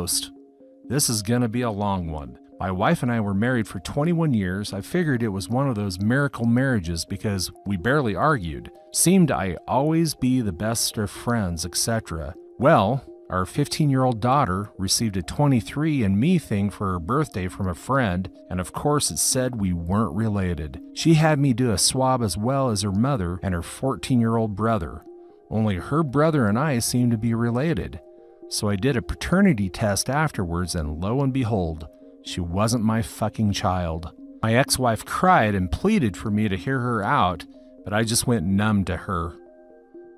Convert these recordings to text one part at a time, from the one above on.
host. This is gonna be a long one. My wife and I were married for 21 years. I figured it was one of those miracle marriages because we barely argued. Seemed I always be the best of friends, etc. Well, our 15-year-old daughter received a 23andMe thing for her birthday from a friend, and of course it said we weren't related. She had me do a swab as well as her mother and her 14-year-old brother. Only her brother and I seemed to be related. So I did a paternity test afterwards, and lo and behold, she wasn't my fucking child. My ex-wife cried and pleaded for me to hear her out, but I just went numb to her.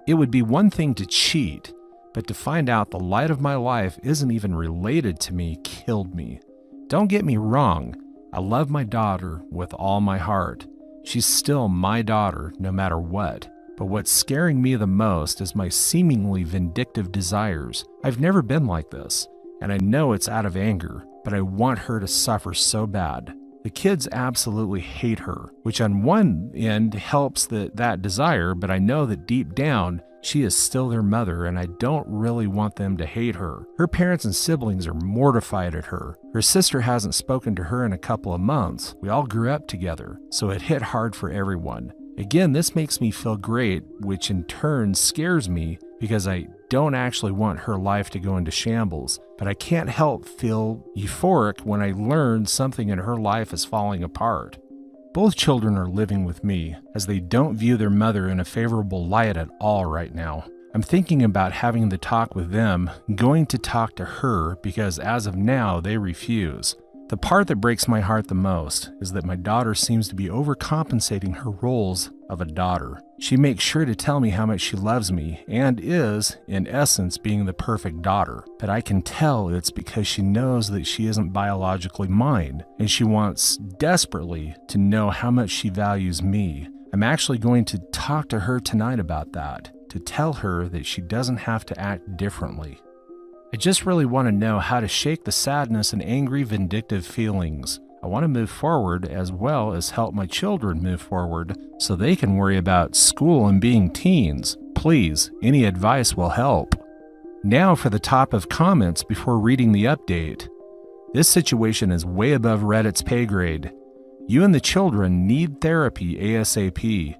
It would be one thing to cheat, but to find out the light of my life isn't even related to me killed me. Don't get me wrong, I love my daughter with all my heart. She's still my daughter no matter what. But what's scaring me the most is my seemingly vindictive desires. I've never been like this, and I know it's out of anger, but I want her to suffer so bad. The kids absolutely hate her, which on one end helps that desire, but I know that deep down, she is still their mother, and I don't really want them to hate her. Her parents and siblings are mortified at her. Her sister hasn't spoken to her in a couple of months. We all grew up together, so it hit hard for everyone. Again, this makes me feel great, which in turn scares me because I don't actually want her life to go into shambles, but I can't help feel euphoric when I learn something in her life is falling apart. Both children are living with me, as they don't view their mother in a favorable light at all right now. I'm thinking about having the talk with them, going to talk to her, because as of now, they refuse. The part that breaks my heart the most is that my daughter seems to be overcompensating her roles of a daughter. She makes sure to tell me how much she loves me and is, in essence, being the perfect daughter. But I can tell it's because she knows that she isn't biologically mine, and she wants desperately to know how much she values me. I'm actually going to talk to her tonight about that, to tell her that she doesn't have to act differently. I just really want to know how to shake the sadness and angry, vindictive feelings. I want to move forward as well as help my children move forward so they can worry about school and being teens. Please, any advice will help. Now for the top of comments before reading the update. This situation is way above Reddit's pay grade. You and the children need therapy ASAP.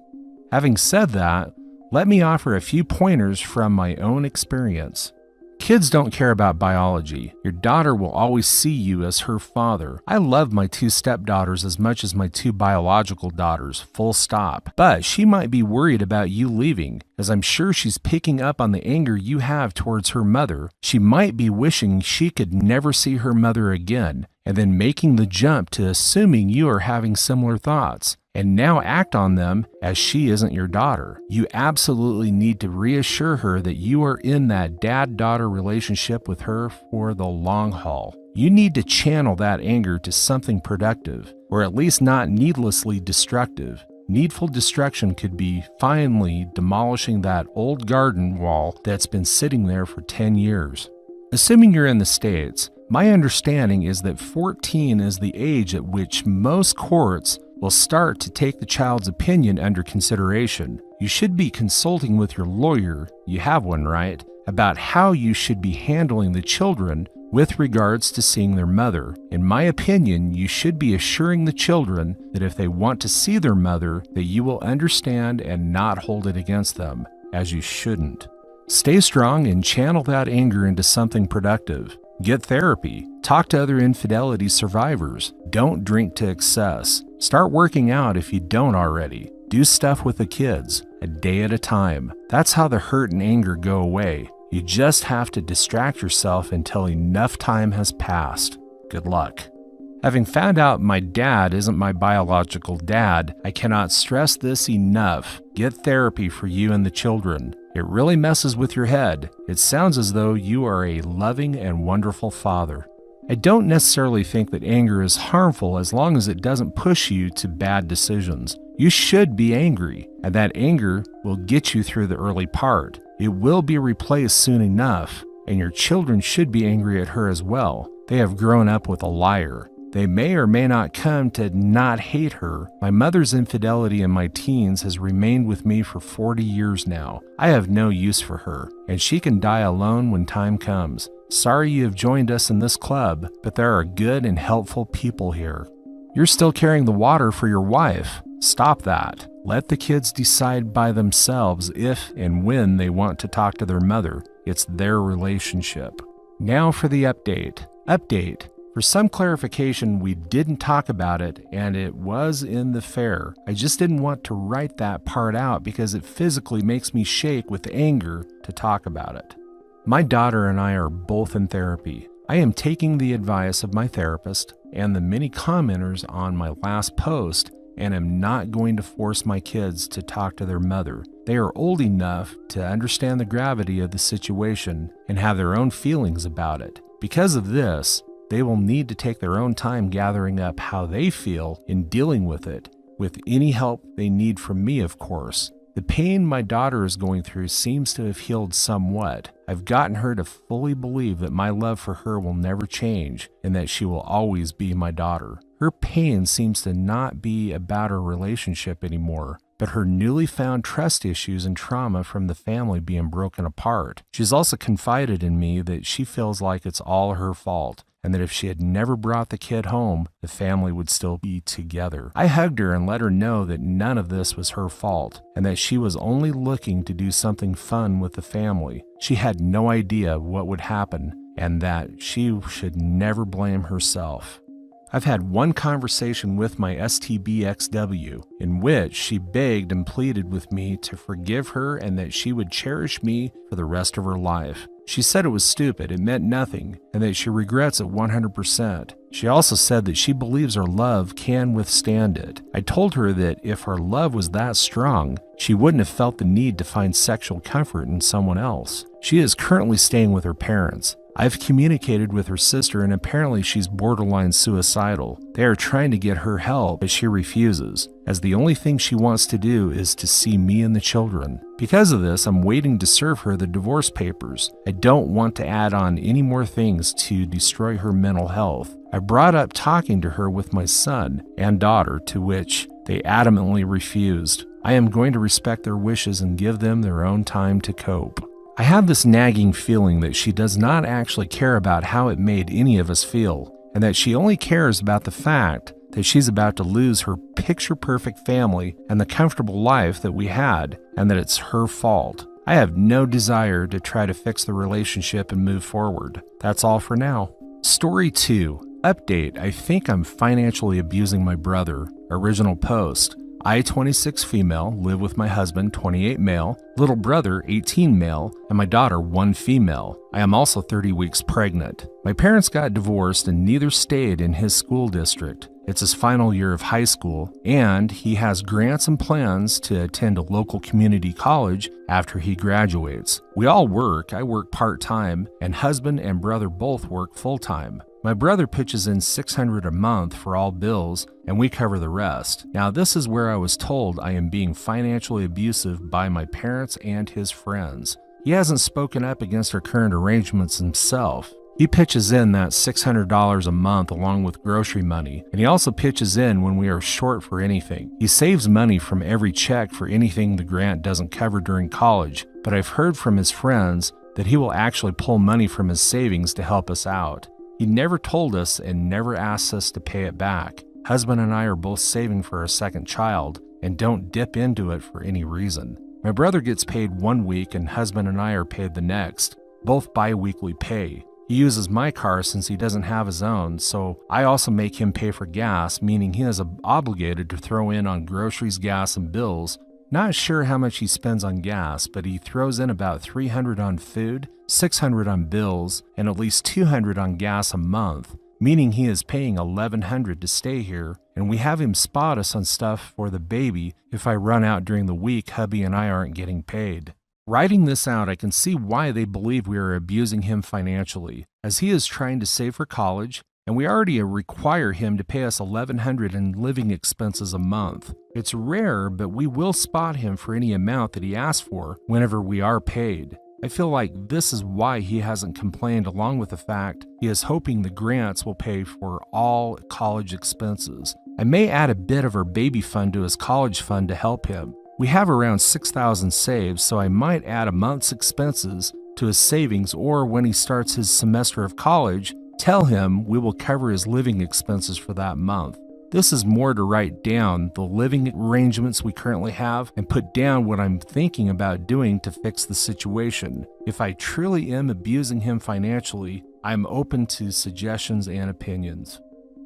Having said that, let me offer a few pointers from my own experience. Kids don't care about biology. Your daughter will always see you as her father. I love my 2 stepdaughters as much as my 2 biological daughters, full stop. But she might be worried about you leaving, as I'm sure she's picking up on the anger you have towards her mother. She might be wishing she could never see her mother again, and then making the jump to assuming you are having similar thoughts, and now act on them as she isn't your daughter. You absolutely need to reassure her that you are in that dad-daughter relationship with her for the long haul. You need to channel that anger to something productive, or at least not needlessly destructive. Needful destruction could be finally demolishing that old garden wall that's been sitting there for 10 years. Assuming you're in the States, my understanding is that 14 is the age at which most courts will start to take the child's opinion under consideration. You should be consulting with your lawyer, you have one, right, about how you should be handling the children with regards to seeing their mother. In my opinion, you should be assuring the children that if they want to see their mother, that you will understand and not hold it against them, as you shouldn't. Stay strong and channel that anger into something productive. Get therapy. Talk to other infidelity survivors. Don't drink to excess. Start working out if you don't already. Do stuff with the kids, a day at a time. That's how the hurt and anger go away. You just have to distract yourself until enough time has passed. Good luck. Having found out my dad isn't my biological dad, I cannot stress this enough. Get therapy for you and the children. It really messes with your head. It sounds as though you are a loving and wonderful father. I don't necessarily think that anger is harmful as long as it doesn't push you to bad decisions. You should be angry, and that anger will get you through the early part. It will be replaced soon enough, and your children should be angry at her as well. They have grown up with a liar. They may or may not come to not hate her. My mother's infidelity in my teens has remained with me for 40 years now. I have no use for her, and she can die alone when time comes. Sorry you have joined us in this club, but there are good and helpful people here. You're still carrying the water for your wife. Stop that. Let the kids decide by themselves if and when they want to talk to their mother. It's their relationship. Now for the update. For some clarification, we didn't talk about it, and it was in the fair. I just didn't want to write that part out because it physically makes me shake with anger to talk about it. My daughter and I are both in therapy. I am taking the advice of my therapist and the many commenters on my last post, and am not going to force my kids to talk to their mother. They are old enough to understand the gravity of the situation and have their own feelings about it. Because of this, they will need to take their own time gathering up how they feel in dealing with it, with any help they need from me, of course. The pain my daughter is going through seems to have healed somewhat. I've gotten her to fully believe that my love for her will never change and that she will always be my daughter. Her pain seems to not be about our relationship anymore, but her newly found trust issues and trauma from the family being broken apart. She's also confided in me that she feels like it's all her fault, and that if she had never brought the kid home, the family would still be together. I hugged her and let her know that none of this was her fault, and that she was only looking to do something fun with the family. She had no idea what would happen, and that she should never blame herself. I've had one conversation with my STBXW in which she begged and pleaded with me to forgive her and that she would cherish me for the rest of her life. She said it was stupid, it meant nothing, and that she regrets it 100%. She also said that she believes our love can withstand it. I told her that if our love was that strong, she wouldn't have felt the need to find sexual comfort in someone else. She is currently staying with her parents. I've communicated with her sister and apparently she's borderline suicidal. They are trying to get her help, but she refuses, as the only thing she wants to do is to see me and the children. Because of this, I'm waiting to serve her the divorce papers. I don't want to add on any more things to destroy her mental health. I brought up talking to her with my son and daughter, to which they adamantly refused. I am going to respect their wishes and give them their own time to cope. I have this nagging feeling that she does not actually care about how it made any of us feel, and that she only cares about the fact that she's about to lose her picture-perfect family and the comfortable life that we had, and that it's her fault. I have no desire to try to fix the relationship and move forward. That's all for now. Story 2. Update. I think I'm financially abusing my brother. Original post. I, 26 female, live with my husband, 28 male, little brother, 18 male, and my daughter, 1 female. I am also 30 weeks pregnant. My parents got divorced and neither stayed in his school district. It's his final year of high school, and he has grants and plans to attend a local community college after he graduates. We all work. I work part-time, and husband and brother both work full-time. My brother pitches in $600 a month for all bills, and we cover the rest. Now, this is where I was told I am being financially abusive by my parents and his friends. He hasn't spoken up against our current arrangements himself. He pitches in that $600 a month along with grocery money, and he also pitches in when we are short for anything. He saves money from every check for anything the grant doesn't cover during college, but I've heard from his friends that he will actually pull money from his savings to help us out. He never told us and never asked us to pay it back. Husband and I are both saving for our second child and don't dip into it for any reason. My brother gets paid 1 week and husband and I are paid the next, both bi-weekly pay. He uses my car since he doesn't have his own, so I also make him pay for gas, meaning he is obligated to throw in on groceries, gas, and bills. Not sure how much he spends on gas, but he throws in about $300 on food, $600 on bills, and at least $200 on gas a month, meaning he is paying $1,100 to stay here, and we have him spot us on stuff for the baby if I run out during the week hubby and I aren't getting paid. Writing this out, I can see why they believe we are abusing him financially, as he is trying to save for college, and we already require him to pay us $1,100 in living expenses a month. It's rare, but we will spot him for any amount that he asks for whenever we are paid. I feel like this is why he hasn't complained, along with the fact he is hoping the grants will pay for all college expenses. I may add a bit of our baby fund to his college fund to help him. We have around $6,000 saved, so I might add a month's expenses to his savings, or when he starts his semester of college, tell him we will cover his living expenses for that month. This is more to write down the living arrangements we currently have and put down what I'm thinking about doing to fix the situation. If I truly am abusing him financially, I'm open to suggestions and opinions.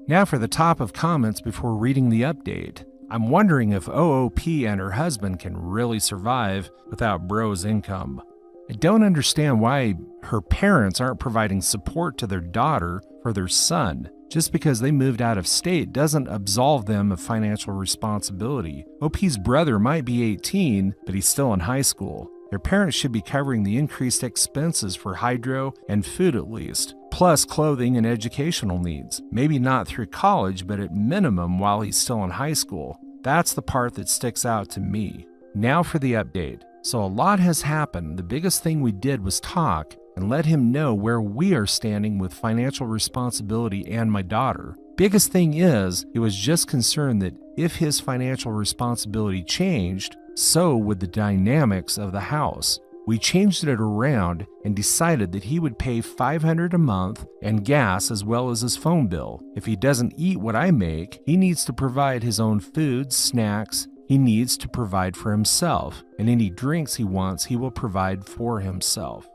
Now for the top of comments before reading the update. I'm wondering if OOP and her husband can really survive without Bro's income. I don't understand why her parents aren't providing support to their daughter for their son. Just because they moved out of state doesn't absolve them of financial responsibility. OP's brother might be 18, but he's still in high school. Their parents should be covering the increased expenses for hydro and food at least, plus clothing and educational needs. Maybe not through college, but at minimum while he's still in high school. That's the part that sticks out to me. Now for the update. So a lot has happened. The biggest thing we did was talk and let him know where we are standing with financial responsibility and my daughter. Biggest thing is, he was just concerned that if his financial responsibility changed, so would the dynamics of the house. We changed it around and decided that he would pay $500 a month and gas as well as his phone bill. If he doesn't eat what I make, he needs to provide his own food, snacks. He needs to provide for himself, and any drinks he wants, he will provide for himself.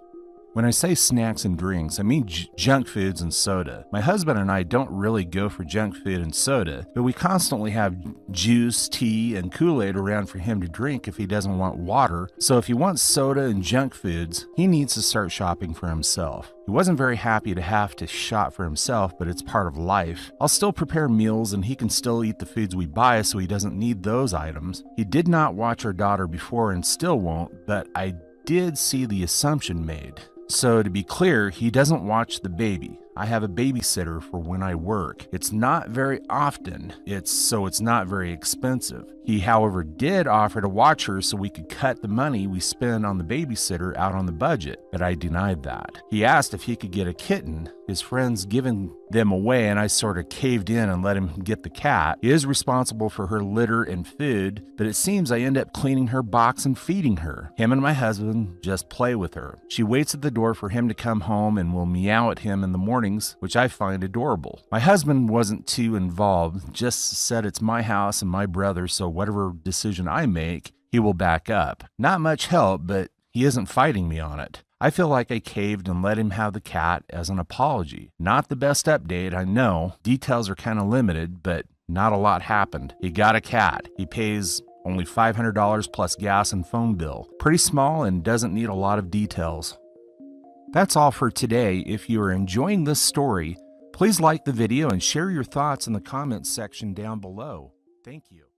When I say snacks and drinks, I mean junk foods and soda. My husband and I don't really go for junk food and soda, but we constantly have juice, tea, and Kool-Aid around for him to drink if he doesn't want water. So if he wants soda and junk foods, he needs to start shopping for himself. He wasn't very happy to have to shop for himself, but it's part of life. I'll still prepare meals and he can still eat the foods we buy, so he doesn't need those items. He did not watch our daughter before and still won't, but I did see the assumption made. So to be clear, he doesn't watch the baby. I have a babysitter for when I work. It's not very often, so it's not very expensive. He, however, did offer to watch her so we could cut the money we spend on the babysitter out on the budget, but I denied that. He asked if he could get a kitten. His friend's given them away, and I sort of caved in and let him get the cat. He is responsible for her litter and food, but it seems I end up cleaning her box and feeding her. Him and my husband just play with her. She waits at the door for him to come home and will meow at him in the mornings, which I find adorable. My husband wasn't too involved, just said it's my house and my brother, so whatever decision I make, he will back up. Not much help, but he isn't fighting me on it. I feel like I caved and let him have the cat as an apology. Not the best update, I know. Details are kind of limited, but not a lot happened. He got a cat. He pays only $500 plus gas and phone bill. Pretty small and doesn't need a lot of details. That's all for today. If you are enjoying this story, please like the video and share your thoughts in the comments section down below. Thank you.